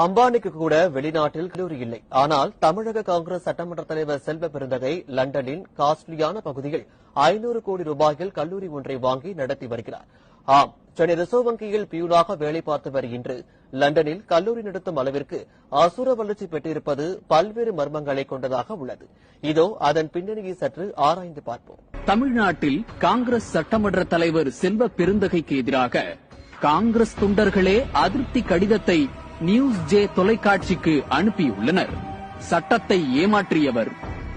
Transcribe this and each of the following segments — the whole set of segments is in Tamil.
அம்பானிக்கு கூட வெளிநாட்டில் கல்லூரி இல்லை. ஆனால் தமிழக காங்கிரஸ் சட்டமன்ற தலைவர் செல்வ பெருந்தகை லண்டனின் காஸ்ட்லியான பகுதியில் 500 கோடி ரூபாயில் கல்லூரி ஒன்றை வாங்கி நடத்தி வருகிறார். ஆம், சென்னை ரிசர்வ் வங்கியில் பியூனாக வேலை பார்த்தவர் இன்று லண்டனில் கல்லூரி நடத்தும் அளவிற்கு அசுர வளர்ச்சி பெற்றிருப்பது பல்வேறு மர்மங்களை கொண்டதாக உள்ளது. இதோ அதன் பின்னணியை சற்று ஆராய்ந்து பார்ப்போம். தமிழ்நாட்டில் காங்கிரஸ் சட்டமன்ற தலைவர் செல்வ பெருந்தகைக்கு எதிராக காங்கிரஸ் தொண்டர்களே அதிருப்தி கடிதத்தை நியூஸ் ஜே தொலைக்காட்சிக்கு அனுப்பியுள்ளனர். சட்டத்தை ஏமாற்றியவர்,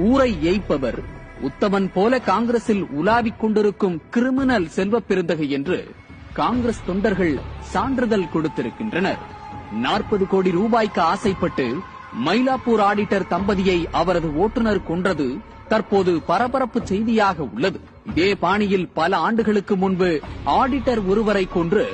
ஊரை ஏய்ப்பவர், உத்தமன் போல காங்கிரசில் உலாவிக் கொண்டிருக்கும் கிரிமினல் செல்வ பெருந்தகை என்று காங்கிரஸ் தொண்டர்கள் சான்றிதழ் கொடுத்திருக்கின்றனர். 40 கோடி ரூபாய்க்கு ஆசைப்பட்டு மயிலாப்பூர் ஆடிட்டர் தம்பதியை அவரது ஓட்டுநர் கொன்றது தற்போது பரபரப்பு செய்தியாக உள்ளது. இதே பாணியில் பல ஆண்டுகளுக்கு முன்பு ஆடிட்டர் ஒருவரை கொன்று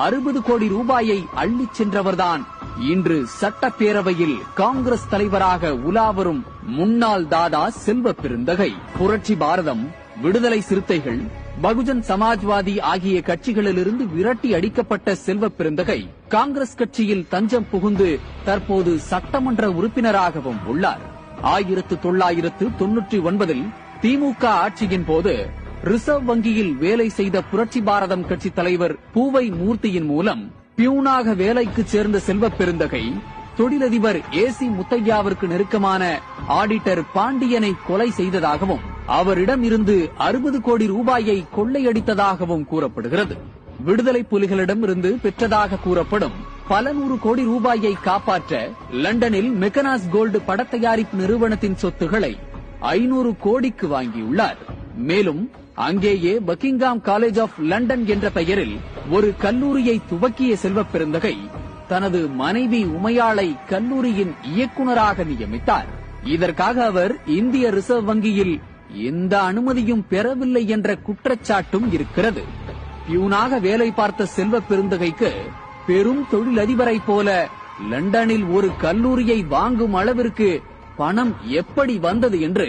60 கோடி ரூபாயை அள்ளிச் சென்றவர்தான் இன்று சட்டப்பேரவையில் காங்கிரஸ் தலைவராக உலாவரும் முன்னாள் தாதா செல்வ பெருந்தகை. புரட்சி பாரதம், விடுதலை சிறுத்தைகள், பகுஜன் சமாஜ்வாதி ஆகிய கட்சிகளிலிருந்து விரட்டி அடிக்கப்பட்ட செல்வ பெருந்தகை காங்கிரஸ் கட்சியில் தஞ்சம் புகுந்து தற்போது சட்டமன்ற உறுப்பினராகவும் உள்ளார். 1999 திமுக ஆட்சியின் போது ரிசர்வ் வங்கியில் வேலை செய்த புரட்சி பாரதம் கட்சி தலைவர் பூவை மூர்த்தியின் மூலம் பியூனாக வேலைக்கு சேர்ந்த செல்வ பெருந்தகை தொழிலதிபர் ஏசி முத்தையாவிற்கு நெருக்கமான ஆடிட்டர் பாண்டியனை கொலை செய்ததாகவும் அவரிடம் இருந்து 60 கோடி ரூபாயை கொள்ளையடித்ததாகவும் கூறப்படுகிறது. விடுதலை புலிகளிடமிருந்து பெற்றதாக கூறப்படும் பல 100 கோடி ரூபாயை காப்பாற்ற லண்டனில் மெக்கனாஸ் கோல்டு பட தயாரிப்பு நிறுவனத்தின் சொத்துக்களை 500 கோடிக்கு வாங்கியுள்ளார். மேலும் அங்கேயே பக்கிங்ஹாம் காலேஜ் ஆஃப் லண்டன் என்ற பெயரில் ஒரு கல்லூரியை துவக்கிய செல்வ பெருந்தகை தனது மனைவி உமையாளை கல்லூரியின் இயக்குநராக நியமித்தார். இதற்காக அவர் இந்திய ரிசர்வ் வங்கியில் எந்த அனுமதியும் பெறவில்லை என்ற குற்றச்சாட்டும் இருக்கிறது. பியூனாக வேலை பார்த்த செல்வ பெருந்தகைக்கு பெரும் தொழிலதிபரை போல லண்டனில் ஒரு கல்லூரியை வாங்கும் அளவிற்கு பணம் எப்படி வந்தது என்று